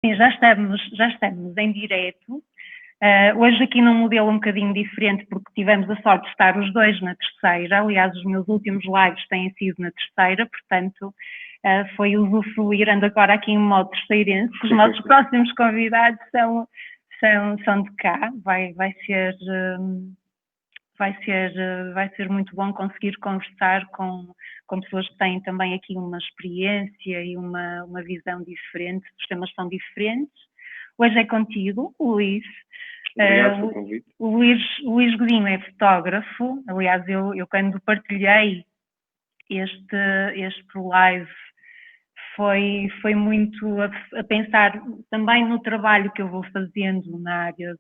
Sim, já estamos em direto. Hoje aqui num modelo um bocadinho diferente, porque tivemos a sorte de estar os dois na terceira. Aliás, os meus últimos lives têm sido na terceira, portanto, foi usufruir, ando agora aqui em modo terceirense. Os nossos próximos convidados são de cá. Vai ser muito bom conseguir conversar com pessoas que têm também aqui uma experiência e uma visão diferente. Os temas são diferentes. Hoje é contigo, Luís. Obrigado pelo convite. O Luís Godinho é fotógrafo. Aliás, eu quando partilhei este live foi muito a pensar também no trabalho que eu vou fazendo na área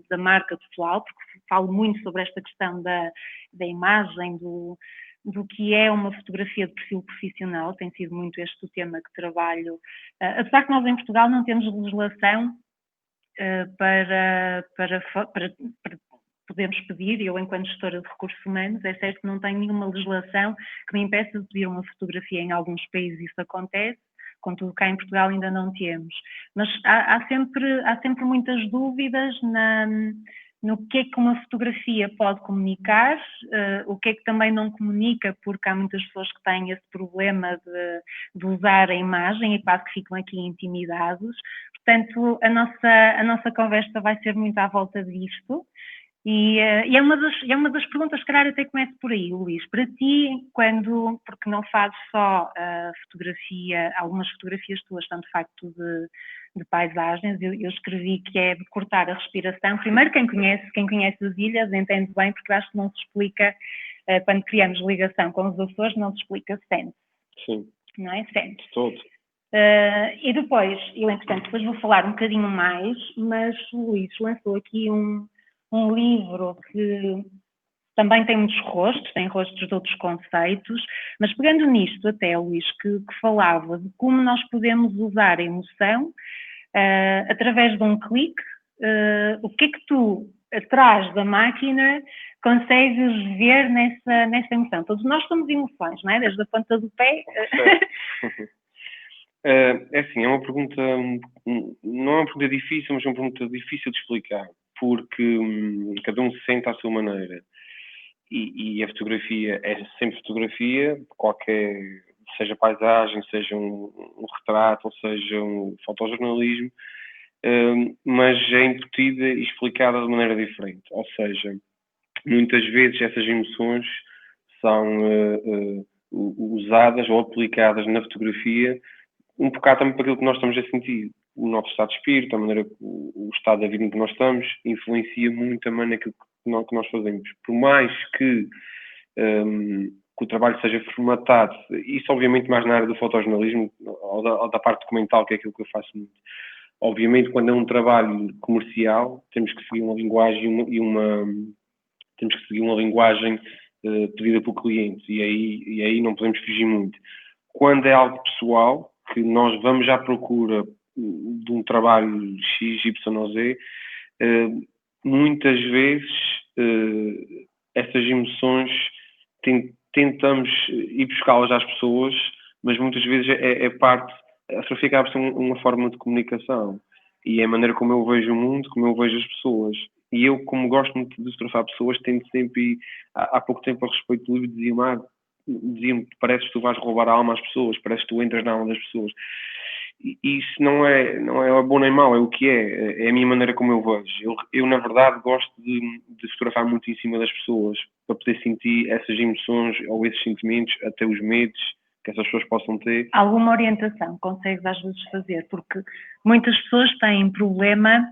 da marca pessoal, porque falo muito sobre esta questão da imagem, do que é uma fotografia de perfil profissional. Tem sido muito este o tema que trabalho. Apesar que nós em Portugal não temos legislação para podermos pedir, eu enquanto gestora de recursos humanos, é certo que não tenho nenhuma legislação que me impeça de pedir uma fotografia. Em alguns países isso acontece, contudo cá em Portugal ainda não temos. Mas há sempre muitas dúvidas no que é que uma fotografia pode comunicar, o que é que também não comunica, porque há muitas pessoas que têm esse problema de usar a imagem e quase que ficam aqui intimidados. Portanto, a nossa conversa vai ser muito à volta disto. E é uma das perguntas, se calhar até começo por aí, Luís. Para ti, porque não fazes só fotografia, algumas fotografias tuas são de facto de paisagens, eu escrevi que é de cortar a respiração. Primeiro, quem conhece as ilhas entende bem, porque acho que não se explica, quando criamos ligação com os Açores, não se explica sente. Sim. Não é? Sente. Todo. E depois, entretanto, depois vou falar um bocadinho mais, mas o Luís lançou aqui um livro que também tem muitos rostos, tem rostos de outros conceitos, mas pegando nisto até, Luís, que falava de como nós podemos usar a emoção através de um clique, o que é que tu, atrás da máquina, consegues ver nessa emoção? Todos nós somos emoções, não é? Desde a ponta do pé. É assim, é uma pergunta, não é uma pergunta difícil, mas é uma pergunta difícil de explicar, porque cada um se sente à sua maneira. E a fotografia é sempre fotografia, seja paisagem, seja um retrato, ou seja um fotojornalismo, mas é embutida e explicada de maneira diferente. Ou seja, muitas vezes essas emoções são usadas ou aplicadas na fotografia um bocado também para aquilo que nós estamos a sentir. O nosso estado de espírito, a maneira que o estado da vida em que nós estamos, influencia muito também naquilo que nós fazemos. Por mais que o trabalho seja formatado, isso obviamente mais na área do fotojornalismo ou da parte documental, que é aquilo que eu faço muito. Obviamente, quando é um trabalho comercial, temos que seguir uma linguagem temos que seguir uma linguagem pedida pelo cliente, e aí não podemos fugir muito. Quando é algo pessoal, que nós vamos à procura de um trabalho X, Y ou Z, muitas vezes essas emoções tentamos ir buscá-las às pessoas, mas muitas vezes a fotografia acaba por ser uma forma de comunicação, e é a maneira como eu vejo o mundo, como eu vejo as pessoas. E eu, como gosto muito de fotografar pessoas, tento sempre, há pouco tempo, a respeito do livro, dizia-me que parece que tu vais roubar a alma às pessoas, parece que tu entras na alma das pessoas. E isso não é bom nem mau, é o que é a minha maneira como eu vejo. Eu na verdade, gosto de fotografar muito em cima das pessoas, para poder sentir essas emoções ou esses sentimentos, até os medos que essas pessoas possam ter. Alguma orientação consegues às vezes fazer? Porque muitas pessoas têm problema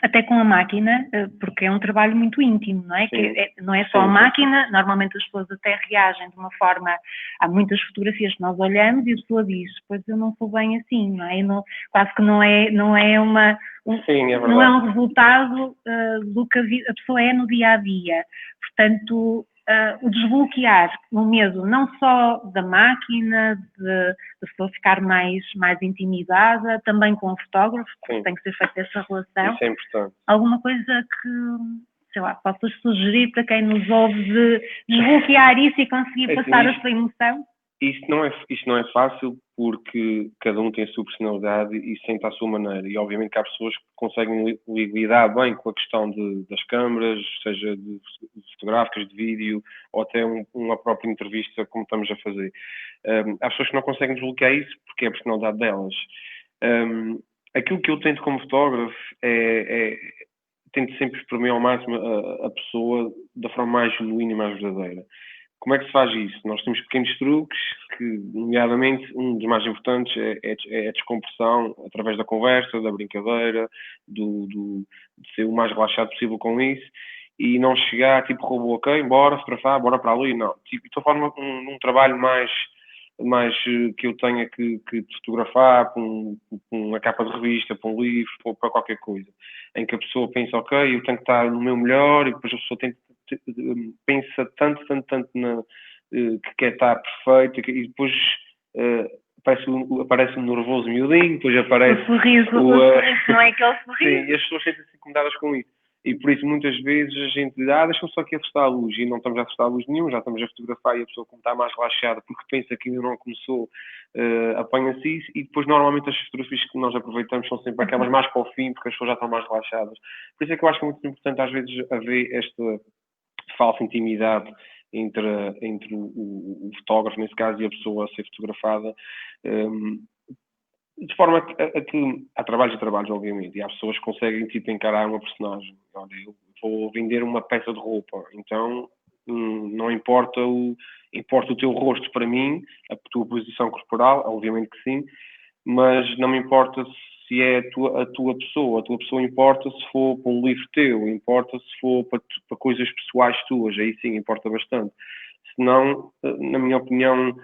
até com a máquina, porque é um trabalho muito íntimo, não é? Não é só a máquina, normalmente as pessoas até reagem de uma forma. Há muitas fotografias que nós olhamos e a pessoa diz, pois eu não sou bem assim, não é? Quase que não é não é um resultado do que a pessoa é no dia a dia. Portanto, o desbloquear o medo não só da máquina, de pessoa ficar mais intimidada, também com o fotógrafo, porque tem que ser feita essa relação. Isso é importante. Alguma coisa que, sei lá, possas sugerir para quem nos ouve de desbloquear isso e conseguir passar a sua emoção? Isto não é fácil porque cada um tem a sua personalidade e sente à sua maneira. E obviamente que há pessoas que conseguem lidar bem com a questão das câmaras, seja de fotográficas, de vídeo, ou até uma própria entrevista, como estamos a fazer. Há pessoas que não conseguem desbloquear isso porque é a personalidade delas. Aquilo que eu tento como fotógrafo tento sempre exprimir ao máximo a pessoa da forma mais genuína e mais verdadeira. Como é que se faz isso? Nós temos pequenos truques que, nomeadamente, um dos mais importantes é a descompressão através da conversa, da brincadeira, de ser o mais relaxado possível com isso e não chegar tipo robô, ok, bora fotografar, bora para ali. Não, tipo, estou a falar num trabalho mais que eu tenha que fotografar para uma capa de revista, para um livro, para qualquer coisa, em que a pessoa pensa, ok, eu tenho que estar no meu melhor e depois a pessoa pensa tanto que quer estar perfeito e depois aparece um nervoso miudinho, depois aparece o sorriso não é aquele sorriso. Sim, e as pessoas sentem-se incomodadas com isso. E por isso muitas vezes a gente diz, deixa-me só aqui ajustar a luz, e não estamos a ajustar a luz nenhum, já estamos a fotografar e a pessoa como está mais relaxada porque pensa que ainda não começou, apanha-se isso, e depois normalmente as fotografias que nós aproveitamos são sempre aquelas mais para o fim, porque as pessoas já estão mais relaxadas. Por isso é que eu acho que é muito importante às vezes haver esta falsa intimidade entre o fotógrafo, nesse caso, e a pessoa a ser fotografada, de forma a que há trabalhos e trabalhos, obviamente, e há pessoas que conseguem tipo encarar uma personagem. Olha, eu vou vender uma peça de roupa, então não importa importa o teu rosto para mim, a tua posição corporal, obviamente que sim, mas não me importa se é a tua pessoa. A tua pessoa importa se for para um livro teu, importa se for para coisas pessoais tuas, aí sim importa bastante. Senão, na minha opinião,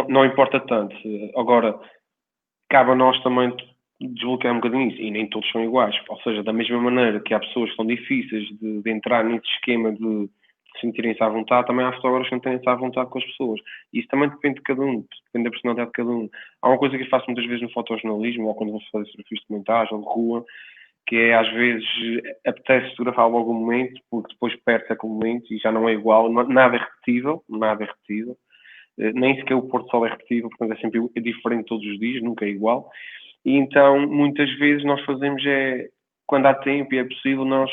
não importa tanto. Agora, cabe a nós também desbloquear um bocadinho isso, e nem todos são iguais. Ou seja, da mesma maneira que há pessoas que são difíceis de entrar nesse esquema de sentirem-se à vontade, também há fotógrafos que não têm-se à vontade com as pessoas. E isso também depende de cada um, depende da personalidade de cada um. Há uma coisa que eu faço muitas vezes no fotojornalismo, ou quando vou fazer fotografias de montagem ou de rua, que é às vezes apetece fotografar logo um momento, porque depois perde aquele momento e já não é igual, nada é repetível, nada é repetível. Nem sequer o pôr do sol é repetível, portanto é sempre diferente todos os dias, nunca é igual. E então, muitas vezes nós fazemos quando há tempo e é possível, nós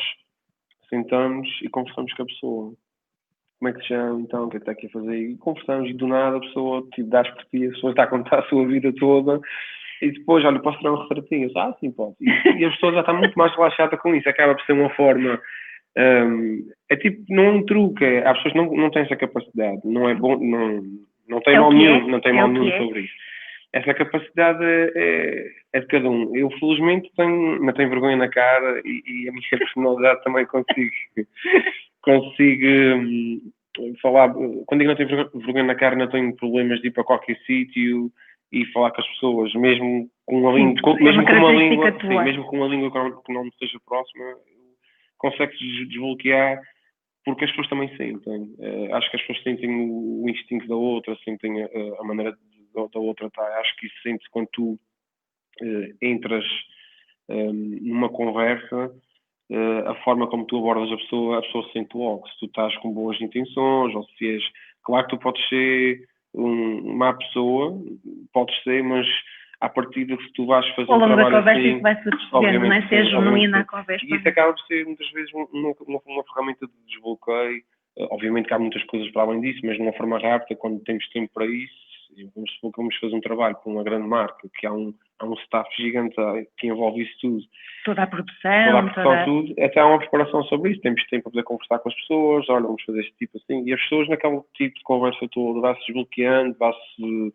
sentamos e conversamos com a pessoa. Como é que se chama, então, o que é que está aqui a fazer? E conversamos, e do nada a pessoa, tipo, dá por ti, a pessoa está a contar a sua vida toda, e depois, olha, posso tirar um retratinho? Sim, pode. E a pessoa já está muito mais relaxada com isso, acaba por ser uma forma... é tipo, não é um truque, as pessoas não têm essa capacidade, não é bom, não tem mal nenhum, não tem mal nenhum sobre isso. Essa capacidade é de cada um. Eu, felizmente, não tenho vergonha na cara e a minha personalidade também consigo falar. Quando digo não tenho vergonha na cara, não tenho problemas de ir para qualquer sítio e falar com as pessoas, mesmo com uma língua, mesmo com uma língua que não me seja próxima, consegue-se desbloquear porque as pessoas também sentem. Acho que as pessoas sentem o instinto da outra, sentem a maneira da outra estar. Acho que isso sente-se quando tu entras numa conversa, a forma como tu abordas a pessoa sente logo. Se tu estás com boas intenções, ou se és... Claro que tu podes ser uma pessoa, podes ser, mas à partida que se tu vais fazer um trabalho assim... Isso vai-se percebendo, não é? Ser genuína a conversa. E isso acaba por ser, muitas vezes, uma ferramenta de desbloqueio. Obviamente que há muitas coisas para além disso, mas de uma forma rápida, quando temos tempo para isso, vamos supor que vamos fazer um trabalho com uma grande marca, que há um staff gigante que envolve isso tudo. Toda a produção, tudo. Até há uma preparação sobre isso. Temos tempo para poder conversar com as pessoas, olha, vamos fazer este tipo assim. E as pessoas naquele tipo de conversa toda, vai-se desbloqueando, vai-se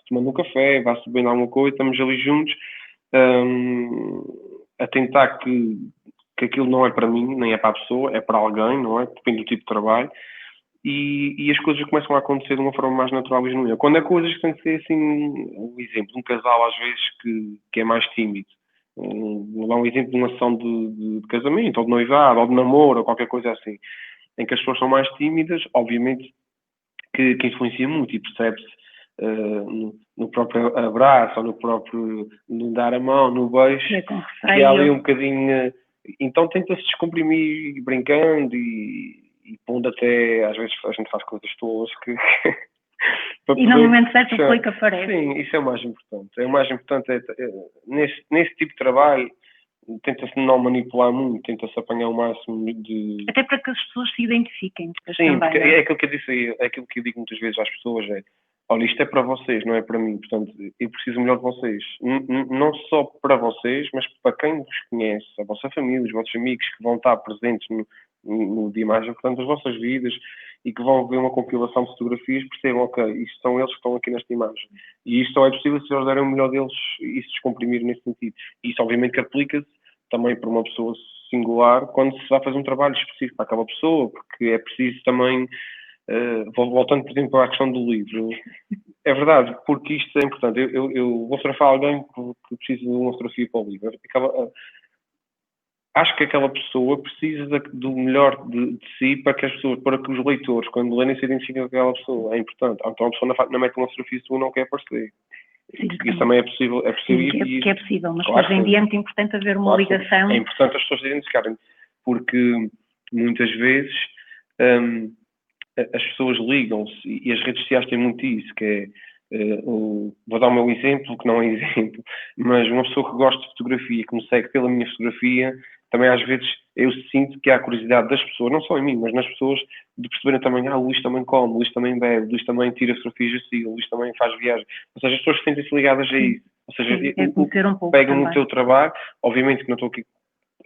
tomando um café, vai-se bebendo alguma coisa, estamos ali juntos a tentar que aquilo não é para mim, nem é para a pessoa, é para alguém, não é? Depende do tipo de trabalho. E as coisas começam a acontecer de uma forma mais natural e genuína. Quando há coisas que têm que ser assim, um exemplo, um casal às vezes que é mais tímido. Vou dar um exemplo de uma sessão de casamento, ou de noivado, ou de namoro, ou qualquer coisa assim, em que as pessoas são mais tímidas, obviamente que influencia muito e percebe-se no próprio abraço, ou no dar a mão, no beijo, que é ali um bocadinho... Então tenta-se descomprimir brincando e e pondo até, às vezes a gente faz coisas tolas que e no momento certo o clique aparece. Sim, isso é o mais importante. O mais importante nesse tipo de trabalho, tenta-se não manipular muito, tenta-se apanhar o máximo de... Até para que as pessoas se identifiquem. Sim, também, porque é aquilo que eu disse aí, é aquilo que eu digo muitas vezes às pessoas, olha, isto é para vocês, não é para mim, portanto, eu preciso melhor de vocês. Não só para vocês, mas para quem vos conhece, a vossa família, os vossos amigos que vão estar presentes no de imagem, portanto, as vossas vidas, e que vão ver uma compilação de fotografias, percebam, ok, isto são eles que estão aqui nesta imagem. E isto só é possível se eles derem o melhor deles e se descomprimir nesse sentido. E isso, obviamente, que aplica-se também para uma pessoa singular quando se vai fazer um trabalho específico para aquela pessoa, porque é preciso também, voltando, por exemplo, à questão do livro, é verdade, porque isto é importante. Eu vou fotografar alguém que precisa de uma fotografia para o livro. Acho que aquela pessoa precisa do melhor de si para que os leitores, quando lerem, se identifiquem com aquela pessoa. É importante. Então a pessoa não mete uma fotografia sua não quer aparecer. Sim, isso também é possível. Sim, que é possível, mas claro, hoje em dia é muito importante haver uma ligação. É importante as pessoas se identificarem, porque muitas vezes as pessoas ligam-se e as redes sociais têm muito isso, que é, vou dar o meu exemplo, que não é exemplo, mas uma pessoa que gosta de fotografia, que me segue pela minha fotografia, também às vezes eu sinto que há curiosidade das pessoas, não só em mim, mas nas pessoas, de perceberem também, o Luís também come, o Luís também bebe, o Luís também tira fotografias assim, o Luís também faz viagem. Ou seja, as pessoas sentem-se ligadas a isso. Ou seja, pegam no teu trabalho, obviamente que não estou aqui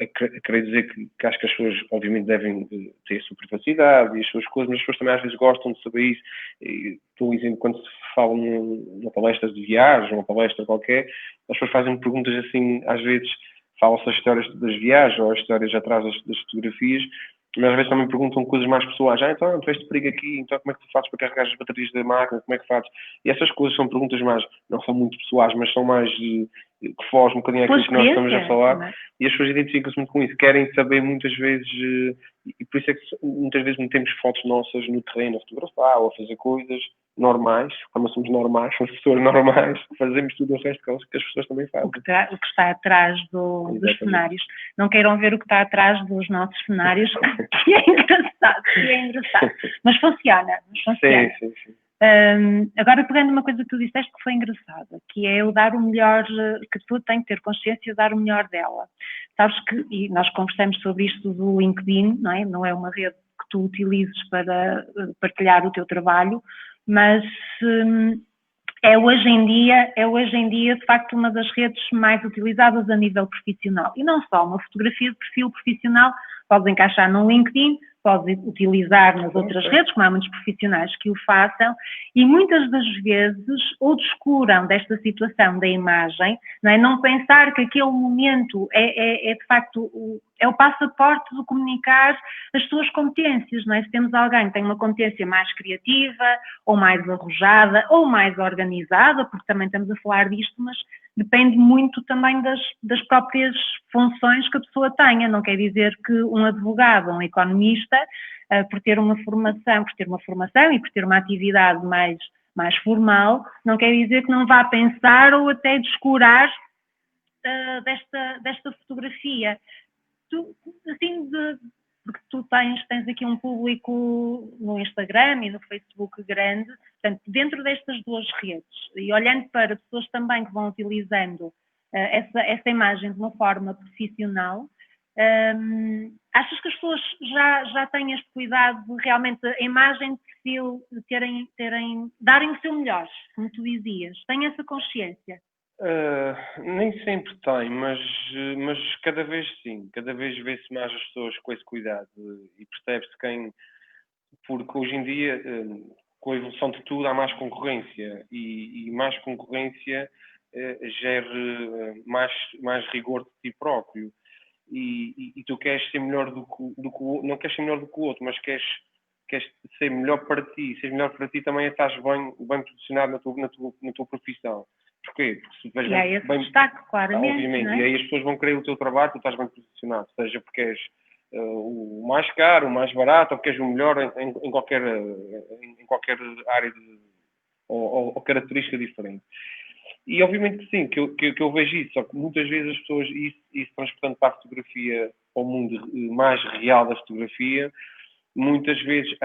a querer dizer que acho que as pessoas, obviamente, devem ter a sua privacidade e as suas coisas, mas as pessoas também às vezes gostam de saber isso. Estou dizendo, quando se fala numa palestra de viagem, uma palestra qualquer, as pessoas fazem perguntas assim, às vezes falam-se as histórias das viagens ou as histórias atrás das fotografias, mas às vezes também perguntam coisas mais pessoais. Então, tu este perigo aqui, então como é que tu fazes para carregar as baterias da máquina, como é que fazes? E essas coisas são perguntas mais, não são muito pessoais, mas são mais que fogem um bocadinho àquilo que nós estamos a falar. Não é? E as pessoas identificam-se muito com isso, querem saber muitas vezes, e por isso é que muitas vezes metemos fotos nossas no terreno a fotografar ou a fazer coisas normais, como somos normais, somos pessoas normais, fazemos tudo o resto que as pessoas também fazem. O que está atrás dos cenários. Não queiram ver o que está atrás dos nossos cenários, que é engraçado. Mas funciona. Sim. Agora, pegando uma coisa que tu disseste que foi engraçada, que é o dar o melhor, que tu tens que ter consciência de dar o melhor dela. Sabes que, e nós conversamos sobre isto do LinkedIn, não é? Não é uma rede que tu utilizes para partilhar o teu trabalho, mas é hoje em dia, de facto, uma das redes mais utilizadas a nível profissional. E não só, uma fotografia de perfil profissional podes encaixar no LinkedIn, podes utilizar nas outras redes, como há muitos profissionais que o façam, e muitas das vezes ou descuram desta situação da imagem, não pensar que aquele momento é de facto é o passaporte de comunicar as suas competências, não é? Se temos alguém que tem uma competência mais criativa, ou mais arrojada, ou mais organizada, porque também estamos a falar disto, mas depende muito também das próprias funções que a pessoa tenha. Não quer dizer que um advogado, um economista, por ter uma formação e por ter uma atividade mais formal, não quer dizer que não vá pensar ou até descurar desta fotografia. Porque tu tens aqui um público no Instagram e no Facebook grande, portanto, dentro destas duas redes, e olhando para pessoas também que vão utilizando essa imagem de uma forma profissional, achas que as pessoas já têm este cuidado de realmente a imagem de perfil, de darem o seu melhor, como tu dizias? Têm essa consciência? Nem sempre tem, mas cada vez sim, cada vez vê-se mais as pessoas com esse cuidado e percebe-se porque hoje em dia, com a evolução de tudo, há mais concorrência e mais concorrência gera mais rigor de ti próprio e tu queres ser melhor do que não queres ser melhor do que o outro, mas queres ser melhor para ti, ser melhor para ti também estás bem posicionado na tua profissão. Porquê? Porque se e há esse destaque, claramente. Obviamente, não é? E aí as pessoas vão querer o teu trabalho, tu estás bem posicionado, seja porque és o mais caro, o mais barato, ou porque és o melhor em qualquer área ou característica diferente. E obviamente que sim, que eu vejo isso, só que muitas vezes as pessoas, isso transportando para a fotografia, para o mundo mais real da fotografia, muitas vezes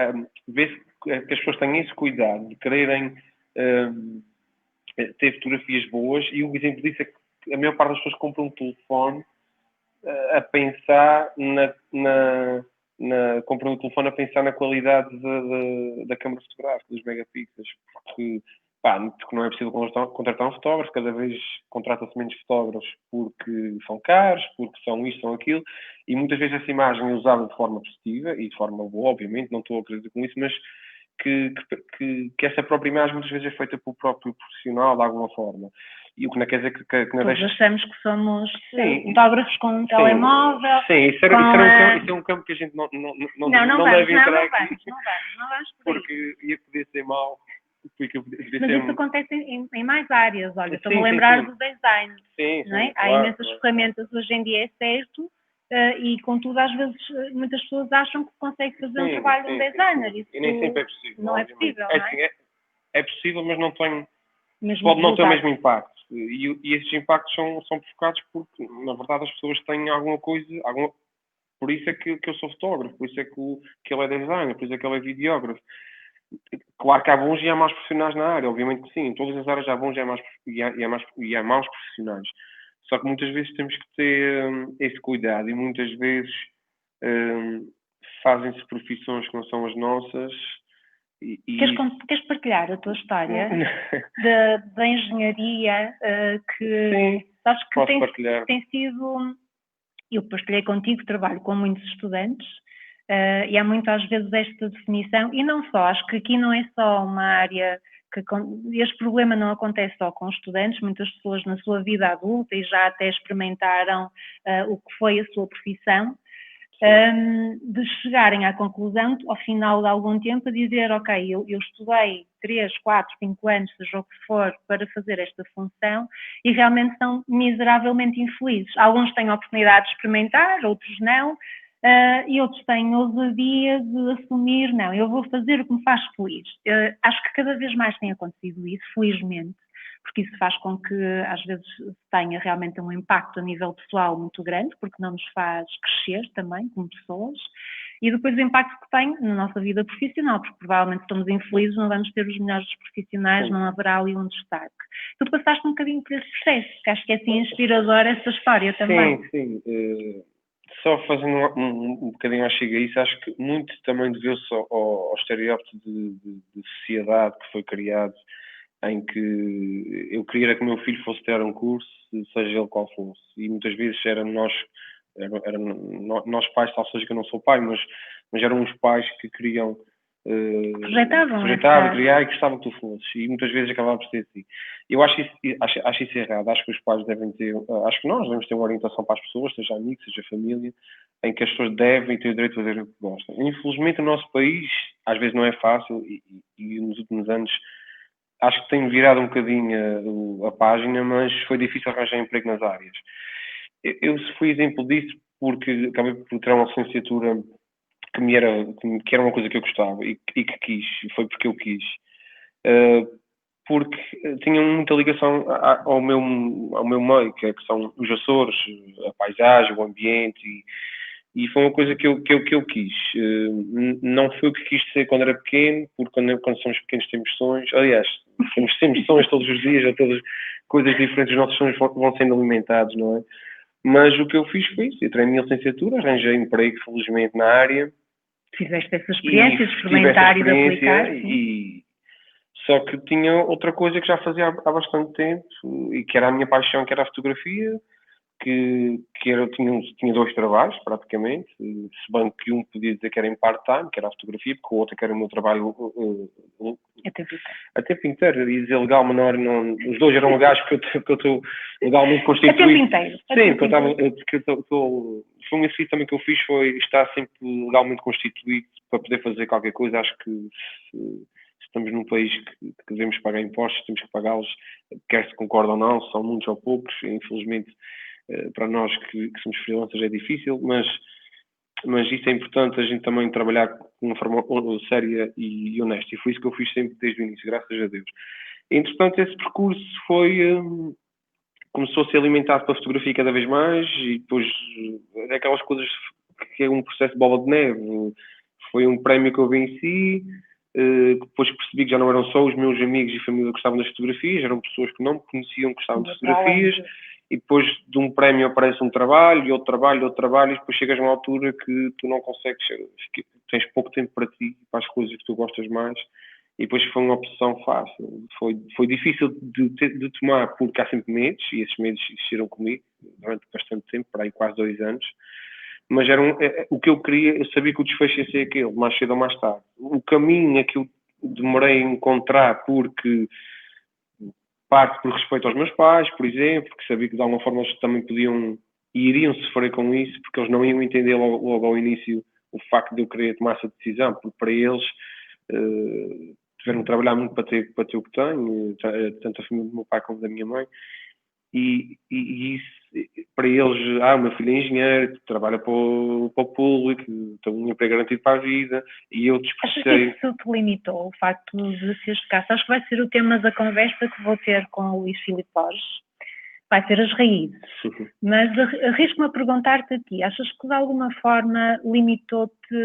vê-se que as pessoas têm esse cuidado de quererem ter fotografias boas, e o exemplo disso é que a maior parte das pessoas compram um telefone a pensar compram um telefone a pensar na qualidade da câmara fotográfica, dos megapixels, porque não é possível contratar um fotógrafo, cada vez contrata-se menos fotógrafos porque são caros, porque são isto, são aquilo, e muitas vezes essa imagem é usada de forma positiva e de forma boa, obviamente, não estou a querer dizer com isso, mas que essa própria imagem muitas vezes é feita pelo próprio profissional de alguma forma. E o que não quer dizer que não Todos deixe... achamos que somos fotógrafos com um telemóvel. Sim, isso é um campo que a gente não deve entrar aqui. Não vamos por porque ia poder ser mau. Mas isso acontece em mais áreas. Olha, estou-me a lembrar do design. Não é? Há imensas ferramentas hoje em dia, é certo, e contudo, às vezes, muitas pessoas acham que conseguem fazer um trabalho de um designer. Isso e nem sempre é possível. Não é possível, não é? É possível, mas pode não ter o mesmo impacto. E esses impactos são provocados porque, na verdade, as pessoas têm alguma coisa... Por isso é que eu sou fotógrafo, por isso é que ele é designer, por isso é que ele é videógrafo. Claro que há bons e há maus profissionais na área, obviamente que sim, em todas as áreas há bons e há maus profissionais. Só que muitas vezes temos que ter esse cuidado, e muitas vezes fazem-se profissões que não são as nossas. Queres partilhar a tua história da engenharia Sim, sabes que posso partilhar. Tem sido... Eu partilhei contigo, trabalho com muitos estudantes, e há muitas vezes esta definição, e não só, acho que aqui não é só uma área este problema não acontece só com estudantes, muitas pessoas na sua vida adulta e já até experimentaram o que foi a sua profissão, de chegarem à conclusão, ao final de algum tempo, a dizer, ok, eu estudei 3, 4, 5 anos, seja o que for, para fazer esta função, e realmente são miseravelmente infelizes. Alguns têm a oportunidade de experimentar, outros não, e outros têm ousadia de assumir, não, eu vou fazer o que me faz feliz. Acho que cada vez mais tem acontecido isso, felizmente, porque isso faz com que às vezes tenha realmente um impacto a nível pessoal muito grande, porque não nos faz crescer também como pessoas, e depois o impacto que tem na nossa vida profissional, porque provavelmente estamos infelizes, não vamos ter os melhores profissionais, não haverá ali um destaque. Tu passaste um bocadinho por esse processo, que acho que é assim inspiradora essa história também. Sim. Só fazendo um bocadinho mais chega a isso, acho que muito também deveu-se ao estereótipo de sociedade que foi criado, em que eu queria que o meu filho fosse ter um curso, seja ele qual fosse. E muitas vezes nós pais, tal seja que eu não sou pai, mas eram os pais que queriam... projetavam criar e gostavam que tu fosses. E muitas vezes acabava por ser assim. Eu acho isso errado. Acho que os pais devem ter... Acho que nós devemos ter uma orientação para as pessoas, seja amigos, seja família, em que as pessoas devem ter o direito de fazer o que gostam. Infelizmente, o nosso país, às vezes não é fácil, e nos últimos anos acho que tem virado um bocadinho a página, mas foi difícil arranjar emprego nas áreas. Eu fui exemplo disso porque acabei por ter uma licenciatura que era uma coisa que eu gostava e que quis, foi porque eu quis. Porque tinha muita ligação ao meu meio, que são os Açores, a paisagem, o ambiente, e foi uma coisa que eu quis. Não foi o que quis ser quando era pequeno, porque quando somos pequenos temos sonhos. Aliás, temos sempre sonhos todos os dias, a todas coisas diferentes, os nossos sonhos vão sendo alimentados, não é? Mas o que eu fiz foi isso. Eu treinei a licenciatura, arranjei emprego, felizmente, na área. Fizeste essa experiência de experimentar e de aplicar. Só que tinha outra coisa que já fazia há bastante tempo, e que era a minha paixão, que era a fotografia, tinha 2 trabalhos, praticamente, se bem que um podia dizer que era em part-time, que era a fotografia, porque o outro que era o meu trabalho a tempo inteiro. Ia dizer legal, mas não, os dois eram legais porque eu estou legalmente constituído. A tempo inteiro. Sim, foi um exercício também que eu fiz, foi estar sempre legalmente constituído para poder fazer qualquer coisa. Acho que se estamos num país que devemos pagar impostos, temos que pagá-los, quer se concorda ou não, são muitos ou poucos. Infelizmente, para nós que somos freelancers é difícil, mas isso é importante, a gente também trabalhar de uma forma séria e honesta, e foi isso que eu fiz sempre desde o início, graças a Deus. Entretanto, esse percurso começou a ser alimentado pela fotografia cada vez mais, e depois aquelas coisas que é um processo de bola de neve. Foi um prémio que eu venci, que depois percebi que já não eram só os meus amigos e família que gostavam das fotografias, eram pessoas que não me conheciam que gostavam de fotografias, e depois de um prémio aparece um trabalho, e outro trabalho, e outro trabalho, e depois chegas a uma altura que tu não consegues, tens pouco tempo para ti, para as coisas que tu gostas mais, e depois foi uma opção fácil. Foi difícil de tomar, porque há sempre medos, e esses medos existiram comigo durante bastante tempo, para aí quase 2 anos, mas o que eu queria, eu sabia que o desfecho ia ser aquele, mais cedo ou mais tarde. O caminho é que eu demorei a encontrar, porque parte por respeito aos meus pais, por exemplo, que sabia que de alguma forma eles também podiam e iriam sofrer com isso, porque eles não iam entender logo ao início o facto de eu querer tomar essa decisão, porque para eles tiveram que trabalhar muito para ter o que tenho, tanto a família do meu pai como da minha mãe, e isso, para eles, o meu filho é engenheiro, trabalha para o público, tem um emprego garantido para a vida, e eu Achas desperdicei. que isso te limitou, o facto de seres de cá? Acho que vai ser o tema da conversa que vou ter com o Luís Filipe Borges. Vai ser as raízes. Mas arrisco-me a perguntar-te a ti, achas que de alguma forma limitou-te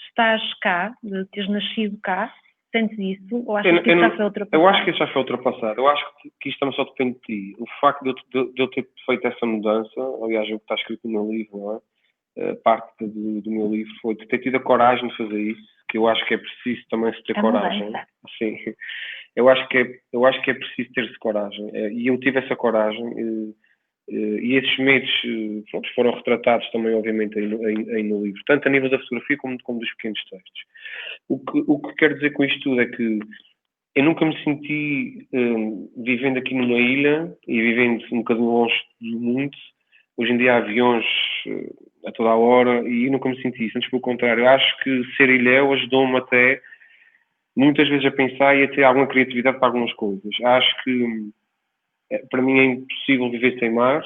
estares cá, de teres nascido cá? Sentes isso? Ou achas que isso já foi ultrapassado? Eu acho que isso já foi ultrapassado. Eu acho que isto também só depende de ti. O facto de eu ter feito essa mudança, aliás, é o que está escrito no meu livro, não é? Parte do meu livro foi de ter tido a coragem de fazer isso, que eu acho que é preciso também se ter coragem. Sim. Eu acho que é preciso ter-se coragem. E eu tive essa coragem. E esses medos foram retratados também, obviamente, aí no livro, tanto a nível da fotografia como dos pequenos textos. O que quero dizer com isto tudo é que eu nunca me senti vivendo aqui numa ilha e vivendo um bocadinho longe do mundo. Hoje em dia há aviões a toda a hora e eu nunca me senti isso. Antes, pelo contrário, acho que ser ilhéu ajudou-me até muitas vezes a pensar e a ter alguma criatividade para algumas coisas. Acho que para mim é impossível viver sem mar,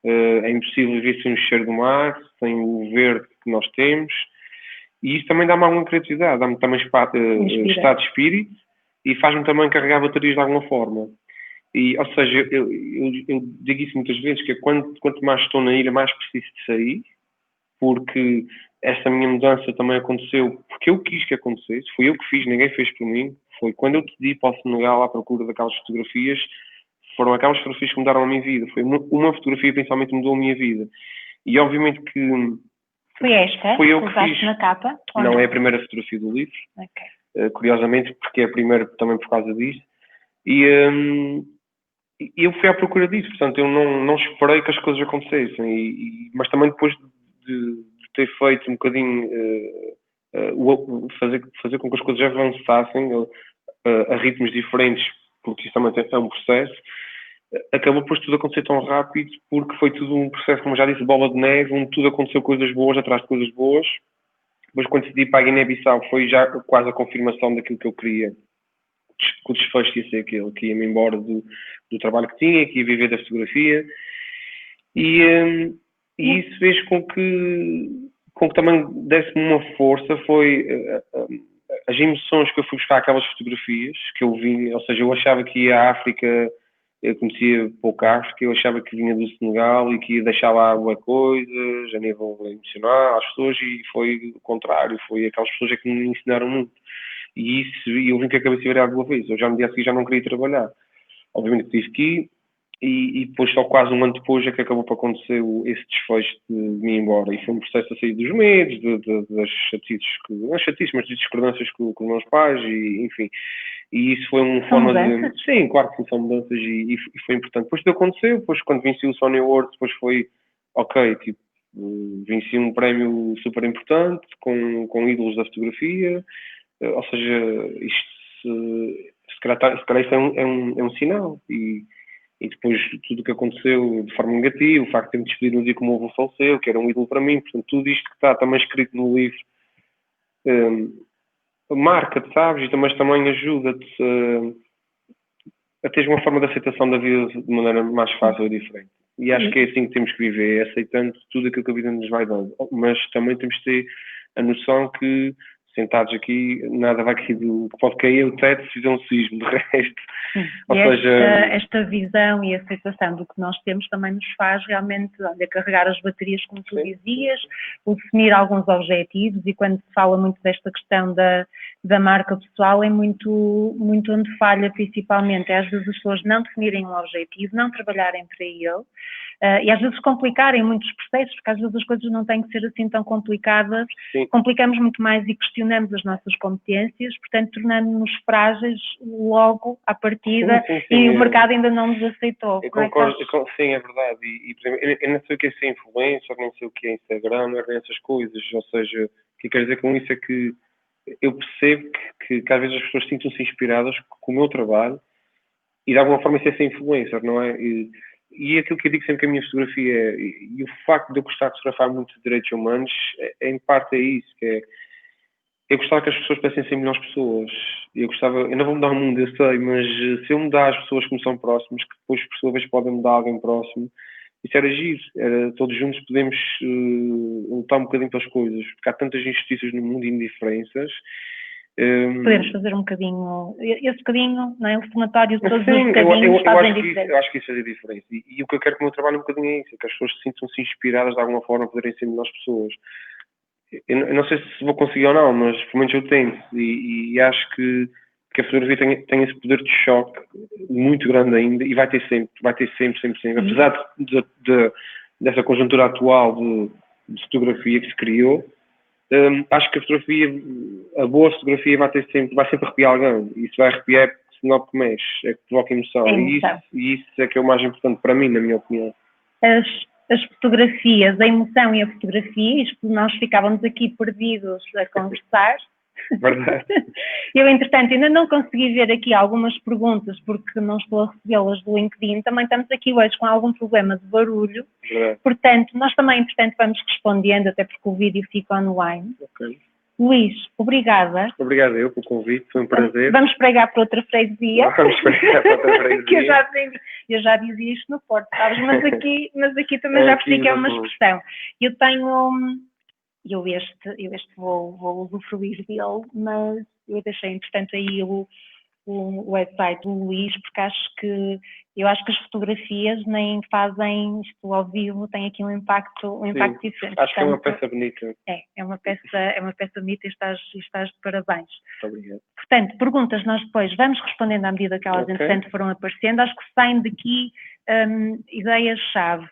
é impossível viver sem o cheiro do mar, sem o verde que nós temos, e isso também dá-me alguma criatividade, dá-me também estado de espírito e faz-me também carregar baterias de alguma forma. E, ou seja, eu digo isso muitas vezes, que é quanto mais estou na ilha, mais preciso de sair, porque esta minha mudança também aconteceu porque eu quis que acontecesse, fui eu que fiz, ninguém fez por mim, foi quando eu decidi para o Senegal à procura daquelas fotografias, foram aquelas fotografias que mudaram a minha vida, foi uma fotografia principalmente que mudou a minha vida, e obviamente que foi esta? Foi eu que fiz. Na capa? Não é a primeira fotografia do livro, curiosamente, porque é a primeira também por causa disso, e eu fui à procura disso, portanto eu não esperei que as coisas acontecessem, mas também depois de ter feito um bocadinho fazer com que as coisas avançassem a ritmos diferentes, porque isso também é um processo, acabou depois tudo acontecer tão rápido, porque foi tudo um processo, como já disse, bola de neve, onde tudo aconteceu coisas boas atrás de coisas boas. Depois, quando decidi para a Guiné-Bissau, foi já quase a confirmação daquilo que eu queria, que o desfecho ia ser aquele, que ia-me embora do trabalho que tinha, que ia viver da fotografia, e isso fez com que também desse-me uma força, foi as emoções que eu fui buscar aquelas fotografias, que eu vi, ou seja, eu achava que ia à África, eu conhecia pouco a África, eu achava que vinha do Senegal e que ia deixar lá boas coisas a nível emocional às pessoas, e foi o contrário, foi aquelas pessoas que me ensinaram muito. E isso, eu vim com a cabeça virada de uma vez, eu já no dia a seguir já não queria trabalhar. Obviamente que tive que ir, e depois só quase um ano depois é que acabou por acontecer esse desfecho de me ir embora. E foi um processo a sair dos medos, das chatices, não chatices, mas de discordâncias com os meus pais, e enfim. E isso foi uma forma de... Sim, claro que são mudanças, e foi importante. Depois tudo aconteceu, depois quando venci o Sony Awards, depois foi, ok, tipo, venci um prémio super importante, com ídolos da fotografia, ou seja, isto, se calhar isso é um sinal, e depois tudo o que aconteceu de forma negativa, o facto de ter-me despedido no dia como o avô faleceu, que era um ídolo para mim, portanto, tudo isto que está também escrito no livro, marca-te, sabes, mas também ajuda-te a teres uma forma de aceitação da vida de maneira mais fácil e diferente. E acho que é assim que temos que viver, é aceitando tudo aquilo que a vida nos vai dando. Mas também temos de ter a noção que sentados aqui, nada vai cair pode cair o teto se fizer um sismo, de resto. Ou seja, esta visão e aceitação do que nós temos também nos faz realmente, olha, carregar as baterias, como tu dizias, definir alguns objetivos, e quando se fala muito desta questão da marca pessoal, é muito onde falha principalmente, é às vezes as pessoas não definirem um objetivo, não trabalharem para ele, e às vezes complicarem muitos processos, porque às vezes as coisas não têm que ser assim tão complicadas. Sim. Complicamos muito mais e questionamos as nossas competências, portanto tornando-nos frágeis logo à partida. Sim, e o mercado ainda não nos aceitou. Eu concordo, sim, é verdade, e por exemplo, eu não sei o que é ser influencer, nem sei o que é Instagram, não é bem essas coisas, ou seja, o que eu quero dizer com isso é que eu percebo que às vezes as pessoas sintam-se inspiradas com o meu trabalho, e de alguma forma isso é ser influencer, não é? E aquilo que eu digo sempre que a minha fotografia é, e o facto de eu gostar de fotografar muito de direitos humanos, em parte é isso, que é, eu gostava que as pessoas pudessem ser melhores pessoas. Eu não vou mudar o mundo, eu sei, mas se eu mudar as pessoas que me são próximas, que depois por sua vez podem mudar alguém próximo, isso era giro, todos juntos podemos lutar um bocadinho pelas coisas, porque há tantas injustiças no mundo e indiferenças. Podemos fazer um bocadinho, esse bocadinho, não é? O somatório de todos os bocadinhos fazem diferença. Eu acho que isso faz a diferença. E o que eu quero com o meu trabalho um bocadinho é isso, é que as pessoas sintam-se inspiradas de alguma forma a poderem ser melhores pessoas. Eu não sei se vou conseguir ou não, mas pelo menos eu tento. E acho que a fotografia tem esse poder de choque muito grande ainda, e vai ter sempre. Apesar dessa conjuntura atual de fotografia que se criou, acho que a boa fotografia vai sempre arrepiar alguém. E se vai arrepiar, se não que mexe, é que provoca emoção. E isso é que é o mais importante para mim, na minha opinião. As fotografias, a emoção e a fotografia, isto nós ficávamos aqui perdidos a conversar. Verdade. Eu, entretanto, ainda não consegui ver aqui algumas perguntas porque não estou a recebê-las do LinkedIn. Também estamos aqui hoje com algum problema de barulho. Verdade. Portanto, nós também, entretanto, vamos respondendo, até porque o vídeo fica online. Ok. Luís, obrigada. Obrigado eu pelo convite, foi um prazer. Vamos pregar para outra freguesia. Vamos pregar para outra freguesia. Que eu já dizia isto no Porto, sabes? Mas aqui também já percebi que é uma expressão. Eu tenho... Eu este vou usufruir dele, mas eu deixei, entretanto, aí o website do Luís, porque eu acho que as fotografias nem fazem isto ao vivo, tem aqui um impacto diferente. Acho que é uma peça bonita. É uma peça bonita, e estás de parabéns. Muito obrigado. Portanto, perguntas nós depois vamos respondendo à medida que elas, entretanto, foram aparecendo. Acho que saem daqui ideias-chave,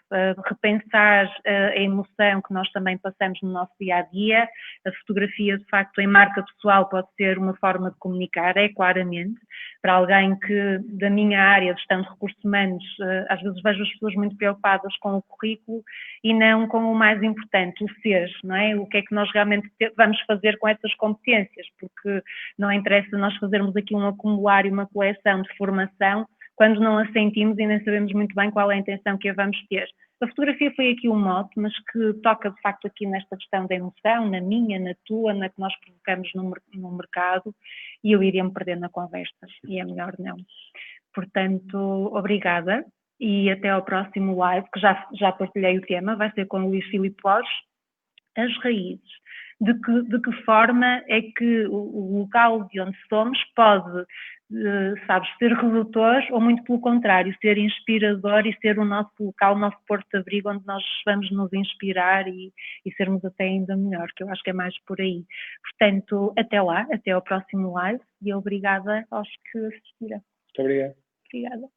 repensar a emoção que nós também passamos no nosso dia-a-dia. A fotografia, de facto, em marca pessoal pode ser uma forma de comunicar, claramente. Para alguém que, da minha área de gestão de recursos humanos, às vezes vejo as pessoas muito preocupadas com o currículo e não com o mais importante, o ser, não é? O que é que nós realmente vamos fazer com essas competências, porque não interessa nós fazermos aqui um acumular e uma coleção de formação quando não a sentimos e nem sabemos muito bem qual é a intenção que a vamos ter. A fotografia foi aqui um mote, mas que toca de facto aqui nesta questão da emoção, na minha, na tua, na que nós provocamos no mercado, e eu iria-me perder na conversa, e é melhor não. Portanto, obrigada, e até ao próximo live, que já partilhei o tema, vai ser com o Luís Filipe Borges, as raízes. De que forma é que o local de onde somos pode, ser redutor, ou muito pelo contrário, ser inspirador e ser o nosso local, o nosso porto-abrigo, onde nós vamos nos inspirar e sermos até ainda melhor, que eu acho que é mais por aí. Portanto, até lá, até ao próximo live, e obrigada aos que assistiram. Muito obrigado. Obrigada.